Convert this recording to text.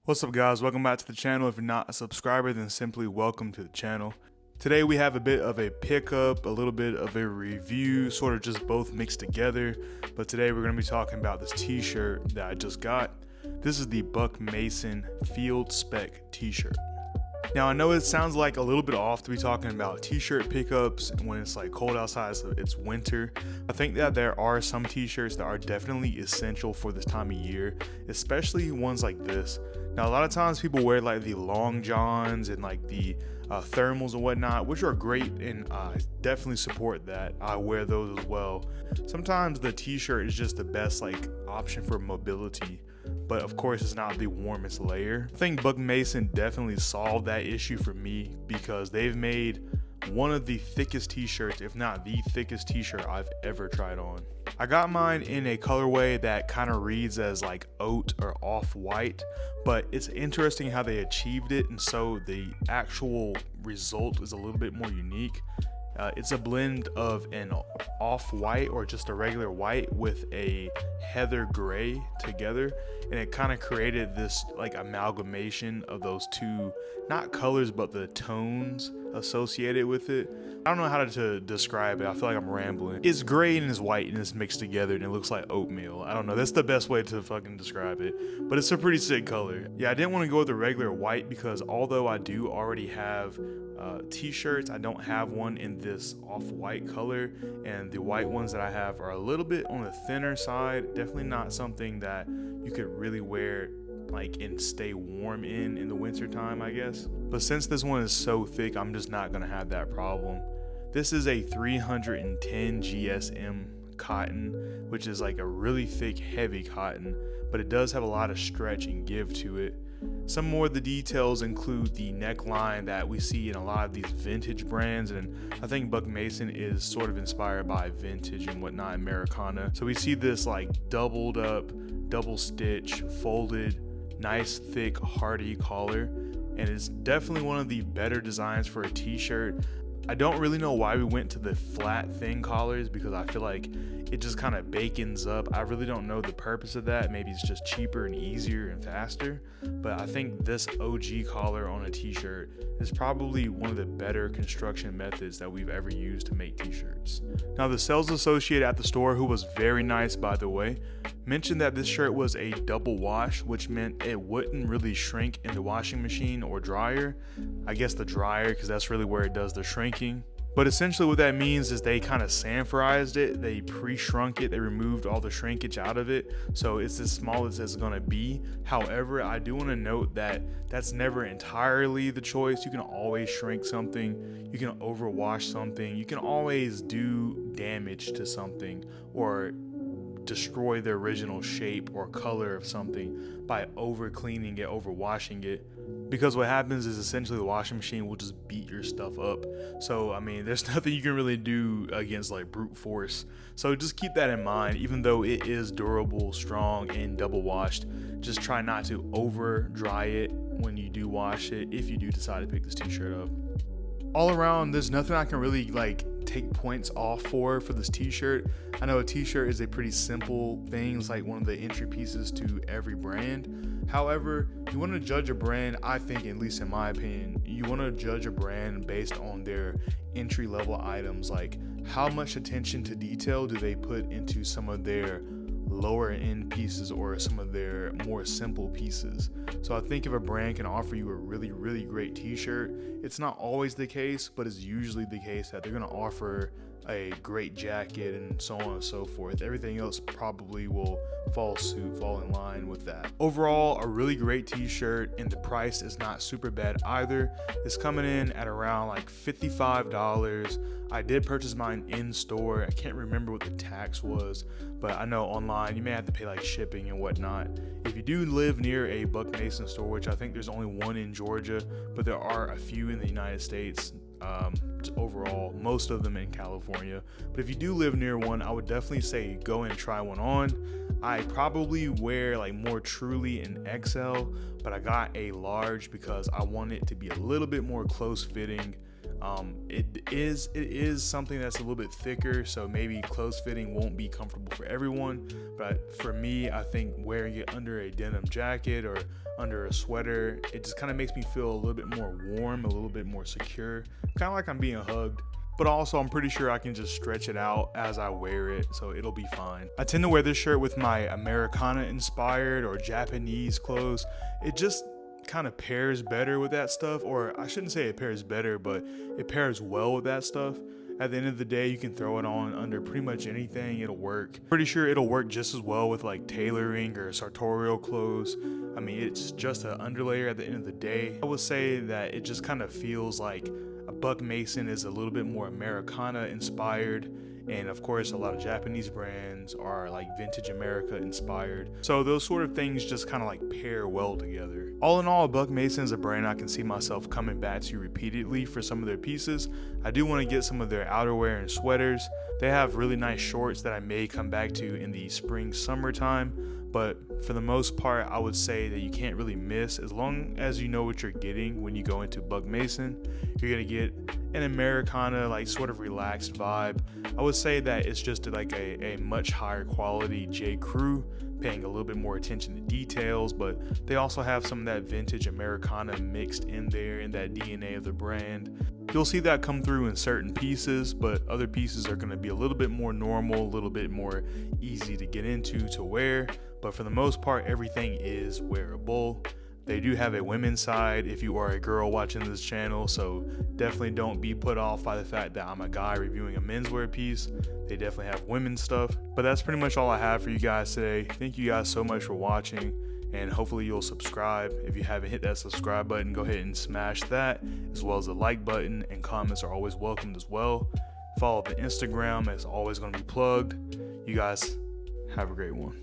What's up guys, welcome back to the channel. If you're not a subscriber, then simply welcome to the channel. Today we have a bit of a pickup, a little bit of a review, sort of just both mixed together. But today we're going to be talking about this t-shirt that I just got. This is the Buck Mason Feild spec t-shirt. Now I know it sounds like a little bit off to be talking about t-shirt pickups when it's like cold outside, so it's winter. I think that there are some t-shirts that are definitely essential for this time of year, especially ones like this. Now a lot of times people wear like the long johns and like the thermals and whatnot, which are great, and I definitely support that. I wear those as well. Sometimes the t-shirt is just the best like option for mobility, but of course it's not the warmest layer. I think Buck Mason definitely solved that issue for me because they've made one of the thickest t-shirts, if not the thickest t-shirt I've ever tried on. I got mine in a colorway that kind of reads as like oat or off-white, but it's interesting how they achieved it, and so the actual result is a little bit more unique. It's a blend of an off-white or just a regular white with a heather gray together, and it kind of created this like amalgamation of those two, not colors but the tones associated with it. I don't know how to describe it. I feel like I'm rambling. It's gray and it's white and it's mixed together and it looks like oatmeal. I don't know, that's the best way to fucking describe it, but it's a pretty sick color. Yeah, I didn't want to go with the regular white because although I do already have t-shirts, I don't have one in this off-white color, and the white ones that I have are a little bit on the thinner side. Definitely not something that you could really wear like and stay warm in the winter time, I guess. But since this one is so thick, I'm just not gonna have that problem. This is a 310 GSM cotton, which is like a really thick, heavy cotton, but it does have a lot of stretch and give to it. Some more of the details include the neckline that we see in a lot of these vintage brands, and I think Buck Mason is sort of inspired by vintage and whatnot, Americana. So we see this like doubled up, double stitch, folded, nice thick hardy collar, and it's definitely one of the better designs for a t-shirt. I don't really know why we went to the flat thin collars because I feel like it just kind of bacons up. I really don't know the purpose of that. Maybe it's just cheaper and easier and faster, but I think this OG collar on a t-shirt is probably one of the better construction methods that we've ever used to make t-shirts. Now the sales associate at the store, who was very nice by the way, mentioned that this shirt was a double wash, which meant it wouldn't really shrink in the washing machine or dryer. I guess the dryer, because that's really where it does the shrinking. But essentially what that means is they kind of sanforized it, they pre-shrunk it, they removed all the shrinkage out of it, so it's as small as it's gonna be. However, I do want to note that that's never entirely the choice. You can always shrink something, you can overwash something, you can always do damage to something or destroy the original shape or color of something by over cleaning it, over washing it, because what happens is essentially the washing machine will just beat your stuff up. So I mean, there's nothing you can really do against like brute force, so just keep that in mind. Even though it is durable, strong, and double washed, just try not to over dry it when you do wash it if you do decide to pick this t-shirt up. All around, there's nothing I can really like take points off for this t-shirt. I know a t-shirt is a pretty simple thing. It's like one of the entry pieces to every brand. However, you want to judge a brand, I think, at least in my opinion, you want to judge a brand based on their entry level items. Like how much attention to detail do they put into some of their lower end pieces or some of their more simple pieces. So I think if a brand can offer you a really great t-shirt, it's not always the case, but it's usually the case that they're going to offer a great jacket and so on and so forth. Everything else probably will fall in line with that. Overall, a really great t-shirt, and the price is not super bad either. It's coming in at around like $55. I did purchase mine in store. I can't remember what the tax was, but I know online you may have to pay like shipping and whatnot. If you do live near a Buck Mason store, which I think there's only one in Georgia, but there are a few in the United States, overall, most of them in California. But if you do live near one, I would definitely say go and try one on. I probably wear like more truly an XL, but I got a large because I want it to be a little bit more close fitting. It is something that's a little bit thicker, so maybe close fitting won't be comfortable for everyone. But for me, I think wearing it under a denim jacket or under a sweater, it just kind of makes me feel a little bit more warm, a little bit more secure, kind of like I'm being hugged. But also, I'm pretty sure I can just stretch it out as I wear it, so it'll be fine. I tend to wear this shirt with my Americana inspired or Japanese clothes. It just kind of pairs better with that stuff, or I shouldn't say it pairs better, but it pairs well with that stuff. At the end of the day, you can throw it on under pretty much anything, it'll work. Pretty sure it'll work just as well with like tailoring or sartorial clothes. I mean, it's just an underlayer at the end of the day. I would say that it just kind of feels like a Buck Mason is a little bit more Americana inspired, and of course a lot of Japanese brands are like vintage America inspired, so those sort of things just kind of like pair well together. All in all, Buck Mason is a brand I can see myself coming back to repeatedly for some of their pieces. I do want to get some of their outerwear and sweaters. They have really nice shorts that I may come back to in the spring summertime, but for the most part, I would say that you can't really miss. As long as you know what you're getting when you go into Buck Mason, you're gonna get an Americana, like sort of relaxed vibe. I would say that it's just like a much higher quality J. Crew, paying a little bit more attention to details, but they also have some of that vintage Americana mixed in there in that DNA of the brand. You'll see that come through in certain pieces, but other pieces are gonna be a little bit more normal, a little bit more easy to get into, to wear. But for the most part, everything is wearable. They do have a women's side if you are a girl watching this channel, so definitely don't be put off by the fact that I'm a guy reviewing a menswear piece. They definitely have women's stuff. But that's pretty much all I have for you guys today. Thank you guys so much for watching, and hopefully you'll subscribe. If you haven't hit that subscribe button, go ahead and smash that, as well as the like button, and comments are always welcomed as well. Follow the Instagram, it's always going to be plugged. You guys have a great one.